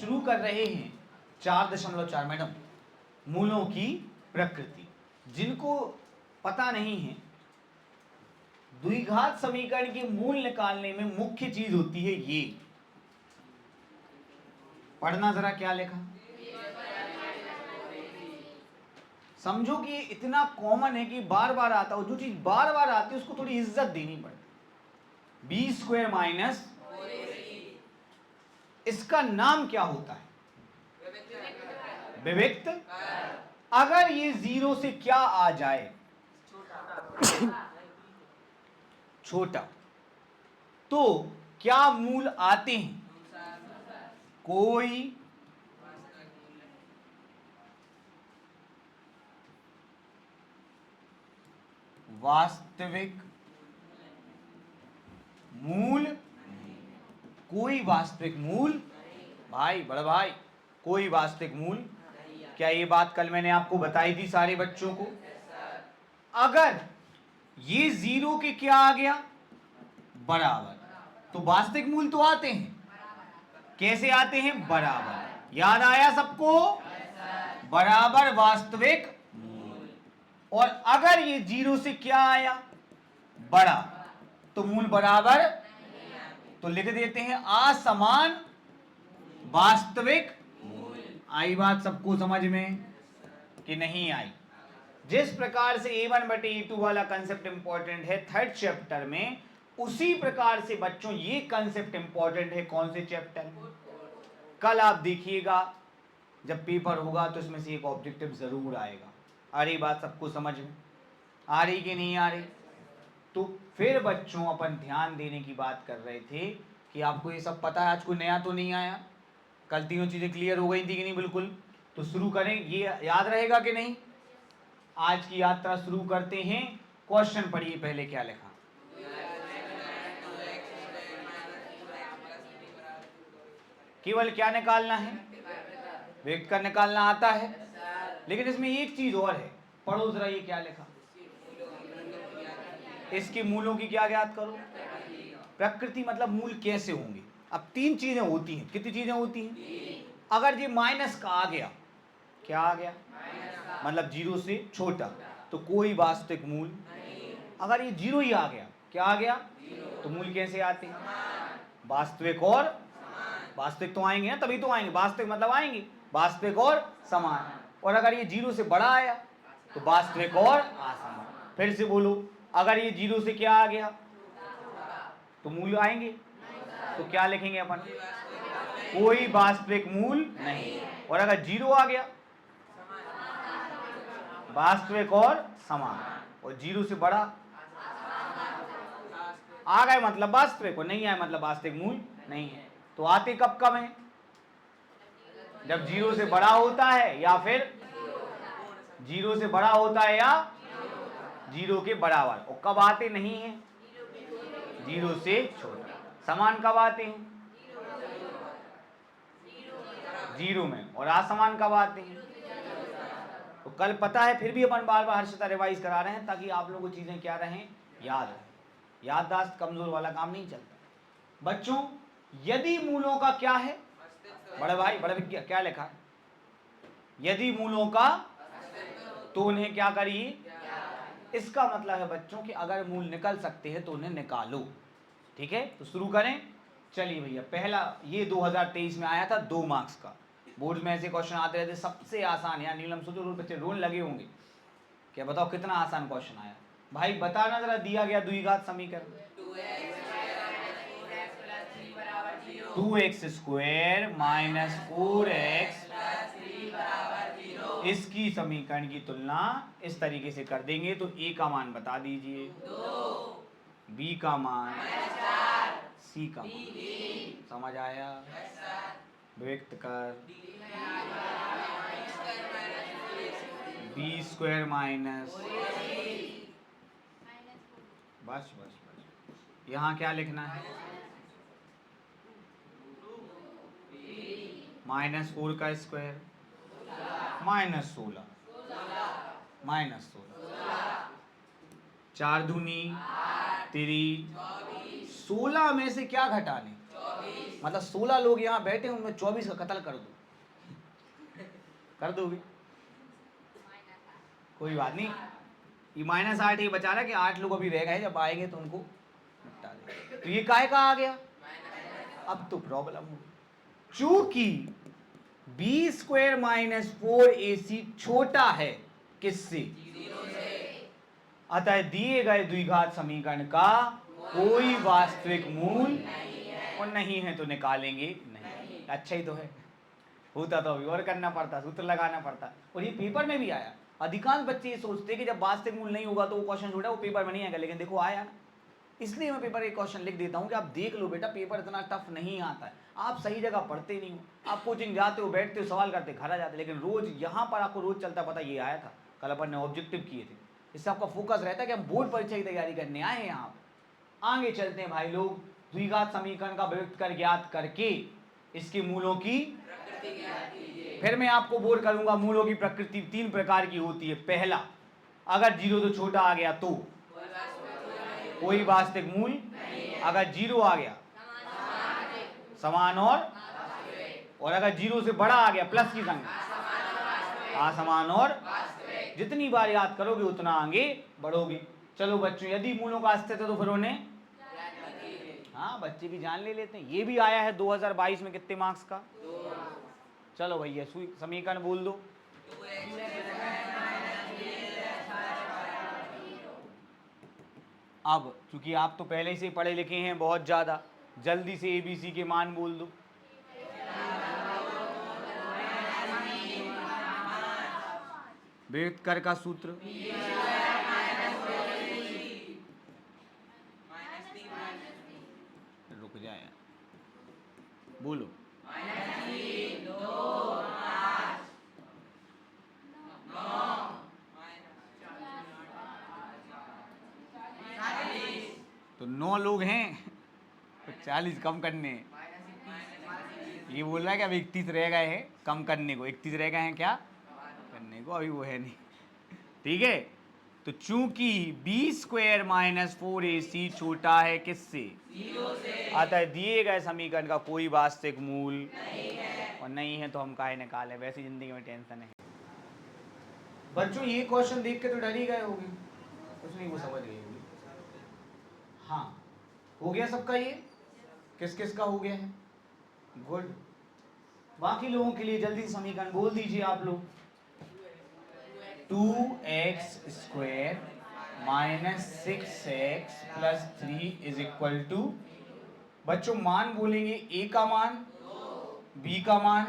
शुरू कर रहे हैं 4.4 मैडम मूलों की प्रकृति। जिनको पता नहीं है, द्विघात समीकरण के मूल निकालने में मुख्य चीज होती है ये। पढ़ना जरा क्या लिखा, समझो कि ये इतना कॉमन है कि बार बार आता है, जो चीज बार बार आती है उसको थोड़ी इज्जत देनी पड़ती। बी स्क्वायर माइनस, इसका नाम क्या होता है? विविक्त। अगर ये 0 से क्या आ जाए, छोटा, तो क्या मूल आते हैं? कोई वास्तविक मूल, कोई वास्तविक मूल, भाई बड़ा भाई, कोई वास्तविक मूल। क्या ये बात कल मैंने आपको बताई थी सारे बच्चों को? अगर ये 0 के क्या आ गया, बराबर, तो वास्तविक मूल तो आते हैं। कैसे आते हैं? बराबर। याद आया सबको? बराबर वास्तविक मूल। और अगर ये 0 से क्या आया, बड़ा, तो मूल बराबर, तो लिख देते हैं असमान वास्तविक मूल। आई बात सबको समझ में कि नहीं आई? जिस प्रकार से A1/A2 वाला कंसेप्ट इंपॉर्टेंट है थर्ड चैप्टर में, उसी प्रकार से बच्चों ये कंसेप्ट इंपॉर्टेंट है कौन से चैप्टर में? कल आप देखिएगा जब पेपर होगा तो इसमें से एक ऑब्जेक्टिव जरूर आएगा। आ रही बात सबको समझ में? आ रही कि नहीं आ रही? तो फिर बच्चों अपन ध्यान देने की बात कर रहे थे कि आपको ये सब पता है, आज कोई नया तो नहीं आया। कल तीनों चीजें क्लियर हो गई थी कि नहीं? बिल्कुल। तो शुरू करें, ये याद रहेगा कि नहीं? आज की यात्रा शुरू करते हैं। क्वेश्चन पढ़िए पहले क्या लिखा। केवल क्या निकालना है? व्यक्त कर निकालना आता है, लेकिन इसमें एक चीज और है। पढ़ो जरा ये क्या लिखा। इसके मूलों की क्या ज्ञात करो? प्रकृति मतलब मूल कैसे होंगे। अब तीन चीजें होती हैं। कितनी चीजें होती हैं? अगर ये माइनस का आ गया, क्या आ गया? मतलब 0 से छोटा, तो कोई वास्तविक मूल। अगर ये 0 ही आ गया, क्या आ गया? तो मूल कैसे आते हैं? वास्तविक और वास्तविक तो आएंगे ना, तभी तो आएंगे। वास्तविक मतलब आएंगे वास्तविक और समान। और अगर ये 0 से बड़ा आया तो वास्तविक और असमान। फिर से बोलो, अगर ये 0 से क्या आ गया तो मूल आएंगे। तो क्या लिखेंगे अपन? कोई वास्तविक मूल नहीं। और अगर 0 आ गया, वास्तविक और समान। और 0 से बड़ा आ गए मतलब वास्तविक, और नहीं आए मतलब वास्तविक मूल नहीं है। तो आते कब कब है? जब 0 से बड़ा होता है, या फिर 0 से बड़ा होता है, या 0 के बराबर। और कब आते नहीं है? 0 से छोटा। समान कब आते हैं? 0 में। और असमान कब आते हैं? तो कल पता है, फिर भी अपन बार बार हर्षिता रिवाइज करा रहे हैं ताकि आप लोगों को चीजें क्या रहें, याद रहें। याददाश्त कमजोर वाला काम नहीं चलता। बच्चों, यदि मूलों का क्या है? बड़े भाई, बड़े भैया, क्या लिखा है? यदि मूलों का, तो उन्हें क्या करिए? इसका मतलब है बच्चों कि अगर मूल निकल सकते हैं तो उन्हें निकालो। ठीक है, तो शुरू करें। चलिए भैया, पहला ये 2023 में आया था 2 मार्क्स का। बोर्ड में ऐसे क्वेश्चन आते रहते, सबसे आसान। यार नीलम सोचो, बच्चे रोन लगे होंगे, क्या बताओ कितना आसान क्वेश्चन आया। भाई बताना जरा, दिया गया द्विघात समीकरण 2x स्क्वायर माइनस 4x, इसकी समीकरण की तुलना इस तरीके से कर देंगे तो a का मान बता दीजिए, b का मान, c का मान। समझ आया? व्यक्त कर b स्क्वायर माइनस, बस बस बस। यहाँ क्या लिखना है? -4 का स्क्वायर -16, -16, 4 दूनी 3, 16 में से क्या घटाने? मतलब 16 लोग यहाँ बैठे हैं, उनमें 24 का कत्ल कर दो, कर दोगे? कोई बात नहीं, ये -8 ये बचा रहा कि 8 लोग अभी रह गए, जब आएंगे तो उनको निपटा देंगे। तो ये काहे का आ गया? अब तो प्रॉब्लम हो, चूंकि b² - 4ac छोटा है किससे? अतः दिए गए द्विघात समीकरण का कोई वास्तविक मूल और नहीं है तो निकालेंगे नहीं। अच्छा ही तो है, होता तो अभी और करना पड़ता, सूत्र लगाना पड़ता। और ये पेपर में भी आया। अधिकांश बच्चे ये सोचते हैं कि जब वास्तविक मूल नहीं होगा तो वो क्वेश्चन छोड़ा, वो पेपर में नहीं आएगा, लेकिन देखो आया ना। इसलिए मैं पेपर एक क्वेश्चन लिख देता हूँ कि आप देख लो बेटा, पेपर इतना टफ नहीं आता है। आप सही जगह पढ़ते नहीं हो, आप कोचिंग जाते हो, बैठते हो, सवाल करते, घर आ जाते, लेकिन रोज यहाँ पर आपको रोज चलता पता ये आया था, कल अपन ने ऑब्जेक्टिव किए थे। इससे आपका फोकस रहता है कि हम बोर्ड परीक्षा की तैयारी करने आए हैं यहाँ पर। आगे चलते हैं भाई लोग, द्विघात समीकरण का विभक्त कर ज्ञात करके इसके मूलों की फिर मैं आपको बोर करूंगा। मूलों की प्रकृति 3 प्रकार की होती है। पहला, अगर 0 तो छोटा आ गया तो कोई वास्तविक मूल, अगर 0 आ गया समान और अगर 0 से बड़ा आ गया प्लस की संख्या असमान और जितनी बार याद करोगे उतना आगे बढ़ोगे। चलो बच्चों, यदि मूलों का अस्तित्व तो फिर उन्हें, हाँ बच्चे भी जान ले लेते हैं। ये भी आया है 2022 में, कितने मार्क्स का? चलो भैया समीकरण बोल दो। अब चूंकि आप तो पहले से पढ़े लिखे हैं बहुत ज्यादा, जल्दी से ABC के मान बोल दो। विभक्त कर का सूत्र रुक जाए, बोलो। तो 9 लोग हैं तो 40 कम करने हैं। ये बोल रहा है कि अब 31 रह गए हैं कम करने को, 31 रह गए हैं क्या करने को, अभी वो है नहीं। ठीक है, तो चूंकि b² - 4ac छोटा है किससे? 0 से। अतः दिए गए समीकरण का कोई वास्तविक मूल नहीं है, और नहीं है तो हम काहे निकालें, वैसी जिंदगी में टेंशन है। बच्चों ये क्वेश्चन देख के तो डर ही गए होंगे, कुछ नहीं वो समझ गए होंगे। हाँ हो गया सबका, ये किस किस का हो गया है? गुड। बाकी लोगों के लिए जल्दी समीकरण बोल दीजिए आप लोग। 2x² - 6x + 3 = बच्चों मान बोलेंगे, a का मान, b का मान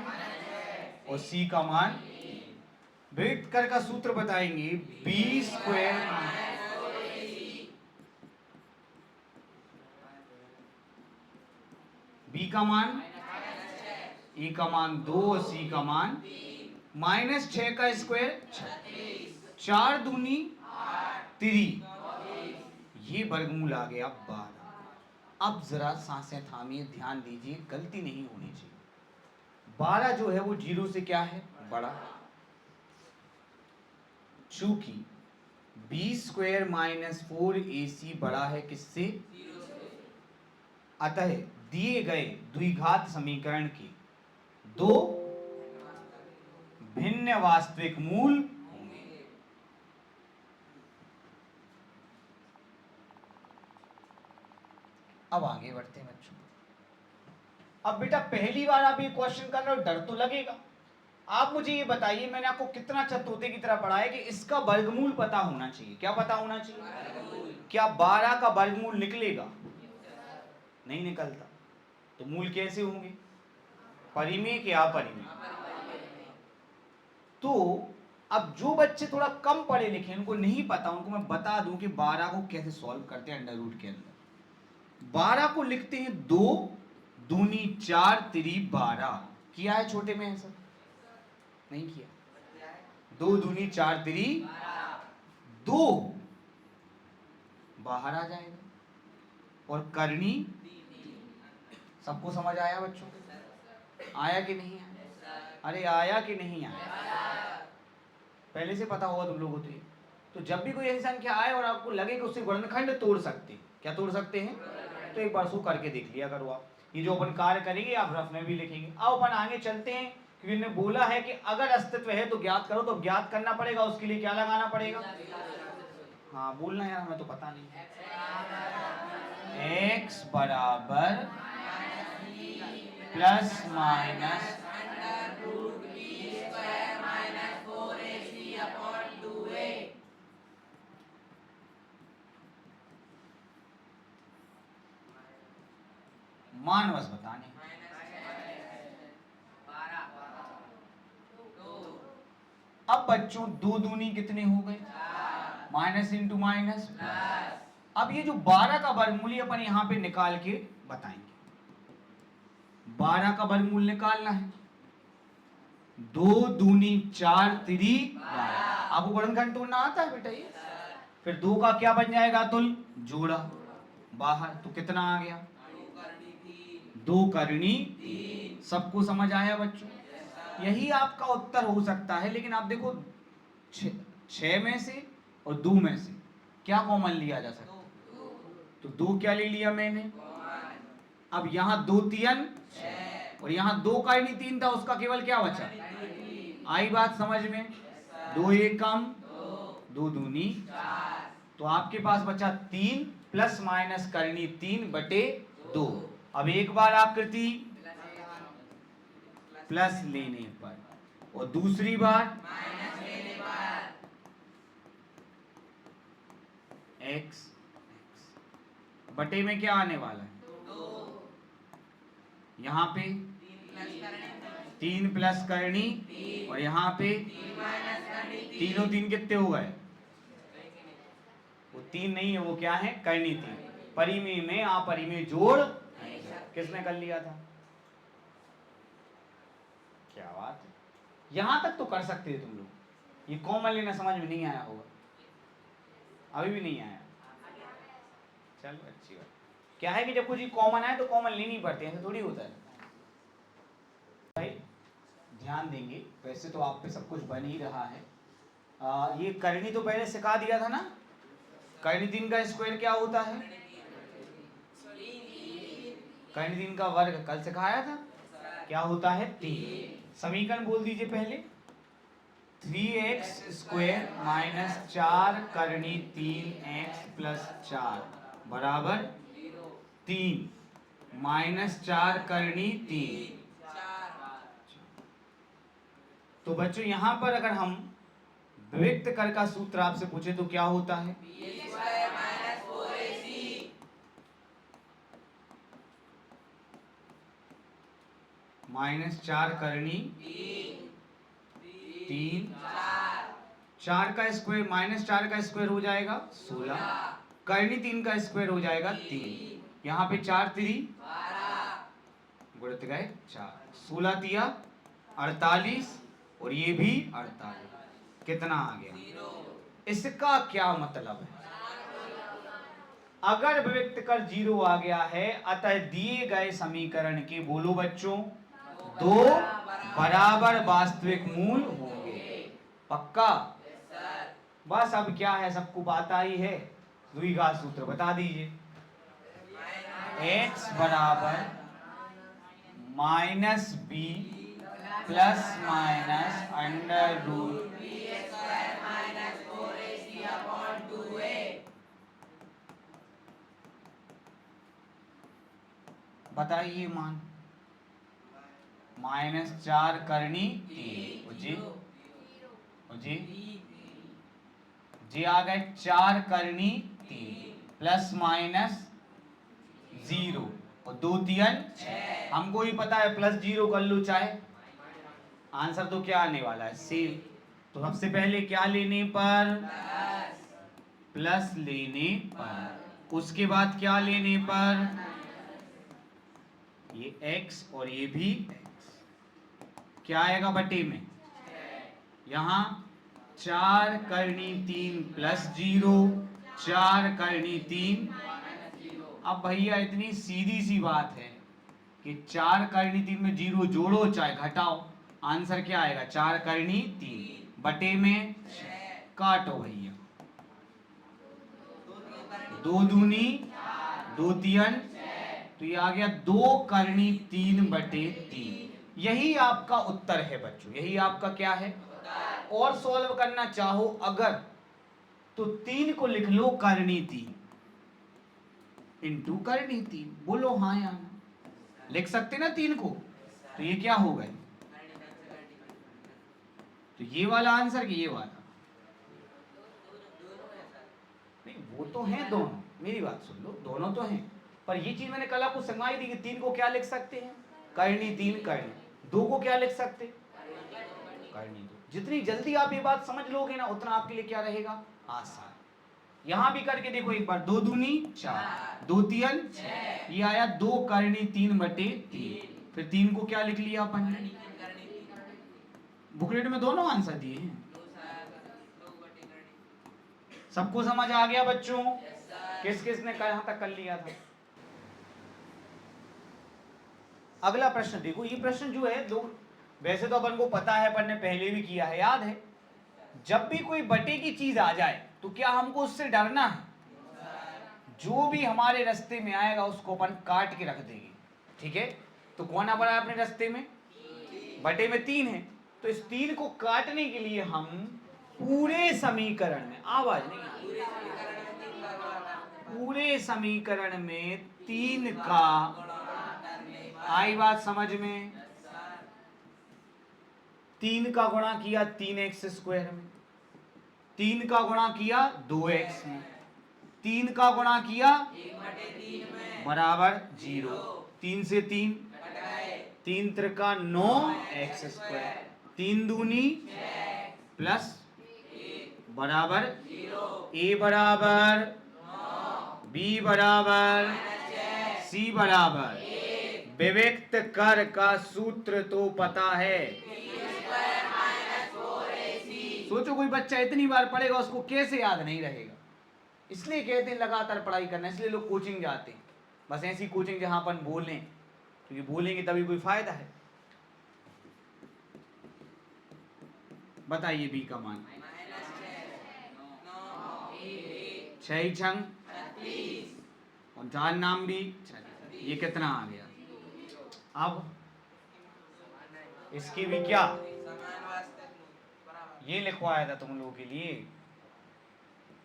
और c का मान। विभक्त कर का सूत्र बताएंगे, b² b का मान, e का मान 2 और c का मान -6 का स्क्वायर 4 दूनी 3, ये वर्गमूल आ गया 12। अब जरा सांसें थामिए, ध्यान दीजिए, गलती नहीं होनी चाहिए। 12 जो है वो 0 से क्या है? बड़ा। चूंकि b² - 4ac बड़ा है किससे? 0 से। अतः दिए गए द्विघात समीकरण के 2 भिन्न वास्तविक मूल होंगे। अब आगे बढ़ते हैं बच्चों। अब बेटा पहली बार आप ये क्वेश्चन कर रहे हो, डर तो लगेगा। आप मुझे ये बताइए, मैंने आपको कितना अच्छा तोते की तरह पढ़ाया कि इसका वर्गमूल पता होना चाहिए। क्या पता होना चाहिए? क्या 12 का वर्गमूल निकलेगा? नहीं निकलता। तो मूल कैसे होंगे? परिमेय के अपरिमेय। तो अब जो बच्चे थोड़ा कम पढ़े लिखे, उनको नहीं पता, उनको मैं बता दूं कि 12 को कैसे सॉल्व करते हैं अंडर रूट के अंदर। 12 को लिखते हैं 2 दूनी 4 तिरी 12। किया है छोटे में ऐसा? नहीं किया। 2 दूनी 4 तिरी 2 बाहर आ जाएगा और करनी। सबको समझ आया बच्चों? आया कि नहीं आया? अरे आया कि नहीं आया? पहले से पता होगा तुम लोगों को। तो जब भी कोई ऐसी संख्या आए और आपको लगे कि उससे गुणनखंड तोड़ सकते, क्या तोड़ सकते हैं, तो एक बार सो करके देख लिया करो आप। ये जो अपन कार्य करेंगे आप रफ में भी लिखेंगे। अब अपन आगे चलते हैं, क्योंकि इन्होंने बोला है कि अगर अस्तित्व है तो ज्ञात करो, तो ज्ञात करना पड़ेगा, उसके लिए क्या लगाना पड़ेगा? हाँ बोलना यार, हमें तो पता नहीं। x बराबर प्लस माइनस मान बस बताने। अब बच्चों दो दूनी कितने हो गए? Minus into minus. अब ये जो 12 का वर्गमूल अपन यहाँ पे निकाल के बताएंगे। 12 का वर्गमूल निकालना है। 2 दूनी 4 3 12। आपको गुणनखंड तोड़ना आता है बेटा ये? फिर 2 का क्या बन जाएगा तुल? जोड़ा बाहर, तो कितना आ गया? 2 करनी 3। सबको समझ आया बच्चों? यही आपका उत्तर हो सकता है, लेकिन आप देखो 6 में से और 2 में से क्या कॉमन लिया जा सकता है? तो 2 क्या ले लिया मैंने? अब यहाँ 2 3 और यहाँ 2 का ही नहीं 3 था, उसका केवल क्या बचा? आई बात समझ में? 2 1 कम 2 दूनी 4, तो आपके पास बचा 3 प्लस माइनस करनी 3 बटे 2। अब एक बार आकृति प्लस लेने पर और दूसरी बार माइनस लेने पर x बटे में क्या आने वाला है? यहाँ पे 3 प्लस करनी और यहाँ पे तीनों 3 कितने हो गए? वो 3 नहीं है, वो क्या है? करनी 3। परिमेय में अपरिमेय जोड़ किसने कर लिया था? क्या बात है, यहां तक तो कर सकते थे तुम लोग। ये कॉमन लेना समझ में नहीं आया होगा, अभी भी नहीं आया? चलो अच्छी बात। क्या है कि जब कुछ कॉमन आए तो कॉमन लेनी पड़ती है, ऐसा थोड़ी होता है भाई। ध्यान देंगे, वैसे तो आप पे सब कुछ बन ही रहा है। ये करनी तो पहले सिखा दिया था ना। करनी 3 का स्क्वायर क्या होता है? करनी 3 का वर्ग कल सिखाया था, क्या होता है? 3। समीकरण बोल दीजिए पहले। 3x स्क्वायर माइनस 4 करनी 3x प्लस 4 बराबर 3 माइनस 4 करनी 3। तो बच्चों यहां पर अगर हम विविक्त कर का सूत्र आपसे पूछे तो क्या होता है? माइनस 4 करनी 3 4 का स्क्वायर माइनस 4 का स्क्वायर हो जाएगा 16, करनी 3 का स्क्वायर हो जाएगा 3। यहाँ पे 4 3 गुणित गए 4, 16 तिया 48 और ये भी 48। कितना आ गया? इसका क्या मतलब है? अगर विविक्त कर 0 आ गया है, अतः दिए गए समीकरण के, बोलो बच्चों, 2 बराबर वास्तविक मूल होंगे। पक्का? बस अब क्या है, सबको पता ही है। द्विघात सूत्र बता दीजिए। x बराबर minus b plus minus under root बताइए मान। माइनस 4 करनी 3 जी जी आ गए 4 करनी 3 प्लस माइनस 0 और 2 3 6। हमको ही पता है प्लस 0 कर लो चाहे, आंसर तो क्या आने वाला है? सेम। तो सबसे पहले क्या लेने पर? प्लस लेने पर। उसके बाद क्या लेने पर? ये x और ये भी x। क्या आएगा बटे में? यहाँ 4 करनी 3 प्लस 0 4 करनी 3। अब भैया इतनी सीधी सी बात है कि 4 करनी 3 में 0 जोड़ो चाहे घटाओ, आंसर क्या आएगा? 4 करनी 3 बटे में काटो भैया, 2 दूनी 2 3 तो ये आ गया 2 करनी 3/3। यही आपका उत्तर है बच्चों, यही आपका क्या है। और सॉल्व करना चाहो अगर तो 3 को लिख लो करनी 3 इंटू करनी 3। बोलो हाँ या ना, लिख सकते ना 3 को। तो ये क्या हो गए, तो ये वाला आंसर कि ये वाला। नहीं वो तो है दोनों, मेरी बात सुन लो, दोनों तो हैं, पर ये चीज मैंने कल आपको समझाई दी कि 3 को क्या लिख सकते हैं, करनी 3 करनी। 2 को क्या लिख सकते, करनी 2। जितनी जल्दी आप ये बात समझ लोगे ना उतना आपके लिए क्या रहेगा, आसान। यहां भी करके देखो एक बार, 2 दूनी 4, 2 तियन 6, ये आया 2 करनी 3/3। फिर 3 को क्या लिख लिया अपन ने, बुकलेट में दोनों आंसर दिए हैं। सबको समझ आ गया बच्चों, किस किस ने कहां तक कर लिया था। अगला प्रश्न देखो, ये प्रश्न जो है लोग वैसे तो अपन को पता है, अपन ने पहले भी किया है, याद है। जब भी कोई बटे की चीज आ जाए तो क्या हमको उससे डरना है, जो भी हमारे रास्ते में आएगा उसको अपन काट के रख देंगे, ठीक है। तो कौन आ पड़ा है अपने रास्ते में, बटे में 3 है, तो इस 3 को काटने के लिए हम पूरे समीकरण में, आवाज नहीं, पूरे समीकरण में 3 का, आई बात समझ में, 3 का गुणा किया 3x² में, 3 का गुणा किया 2x में, 3 का गुणा किया 1/3 में बराबर 0। 3 से 3, 3 त्रिका 9x², 3 दूनी प्लस बराबर a बराबर, b बराबर, c बराबर। विविक्त कर का सूत्र तो पता है। सोचो कोई बच्चा इतनी बार पढ़ेगा उसको कैसे याद नहीं रहेगा। इसलिए कहते हैं लगातार पढ़ाई करना, इसलिए लोग कोचिंग जाते हैं। बस ऐसी कोचिंग जहां अपन बोलें, क्योंकि बोलेंगे तभी कोई फायदा है। बताइए b का मान, 6 छंग और 4 नाम भी, ये कितना आ गया। अब इसकी भी क्या, ये लिखवाया था तुम लोगों के लिए,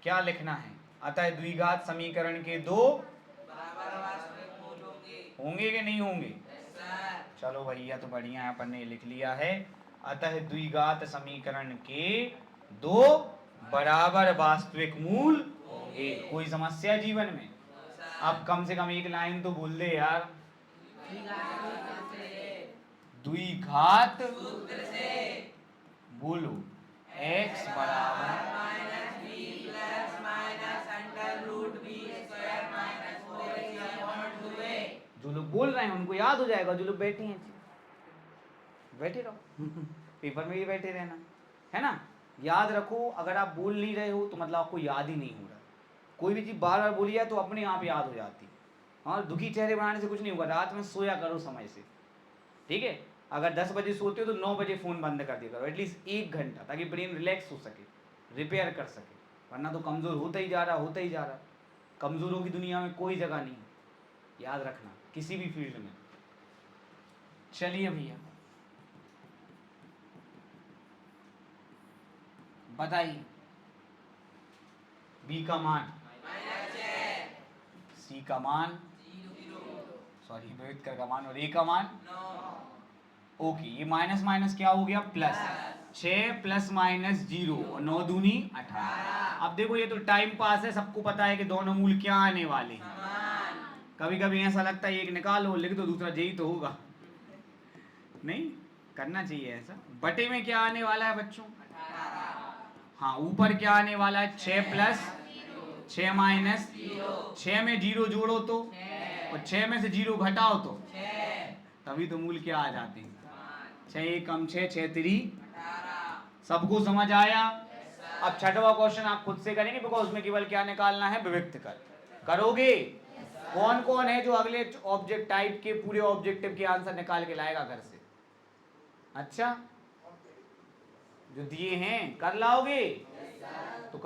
क्या लिखना है, अतः द्विघात समीकरण के 2 होंगे कि नहीं होंगे। चलो भैया तो बढ़िया है, अपन ने लिख लिया है, अतः द्विघात समीकरण के 2 बराबर वास्तविक मूल होंगे। कोई समस्या जीवन में, अब कम से कम एक लाइन तो बोल दे यार, द्विघात सूत्र से बोलो, x बराबर जो लोग बोल रहे हैं उनको याद हो जाएगा, जो लोग बैठे हैं बैठे रहो पेपर में भी बैठे रहना, है ना। याद रखो, अगर आप बोल नहीं रहे हो तो मतलब आपको याद ही नहीं हो रहा। कोई भी चीज बार बार बोली जाए तो अपने आप याद हो जाती है। और दुखी चेहरे बनाने से कुछ नहीं होगा, रात में सोया करो समय से, ठीक है। अगर 10 बजे सोते हो तो 9 बजे फ़ोन बंद कर दिया करो, एटलीस्ट 1 घंटा, ताकि ब्रेन रिलैक्स हो सके, रिपेयर कर सके। वरना तो कमज़ोर होता ही जा रहा, होता ही जा रहा। कमज़ोरों की दुनिया में कोई जगह नहीं, याद रखना, किसी भी फील्ड में। चलिए भैया बताइए, बी का मान, सी का मान, सॉरी विविध का मान, और ए का मान। ओके, ये माइनस माइनस क्या हो गया, प्लस। 6 प्लस माइनस 0 और 9 दूनी 18। अब देखो ये तो टाइम पास है, सबको पता है कि दोनों मूल क्या आने वाले हैं। कभी कभी ऐसा लगता है एक निकालो लिख दो, दूसरा यही तो होगा, नहीं करना चाहिए ऐसा। बटे में क्या आने वाला है बच्चों, हाँ ऊपर क्या आने वाला है, 6 प्लस 6 माइनस 6 में 0 जोड़ो तो, और 6 में से 0 घटाओ तो, तभी तो मूल क्या आ जाते हैं। 6 कम 6 6 3। सबको समझ आया। अब छठवां क्वेश्चन आप खुद से करेंगे, बिकॉज उसमें केवल क्या निकालना है, विविक्त कर। करोगे? कौन कौन है जो अगले ऑब्जेक्ट टाइप के पूरे ऑब्जेक्टिव के आंसर निकाल के लाएगा घर से? अच्छा, जो दिए हैं कर लाओगे तो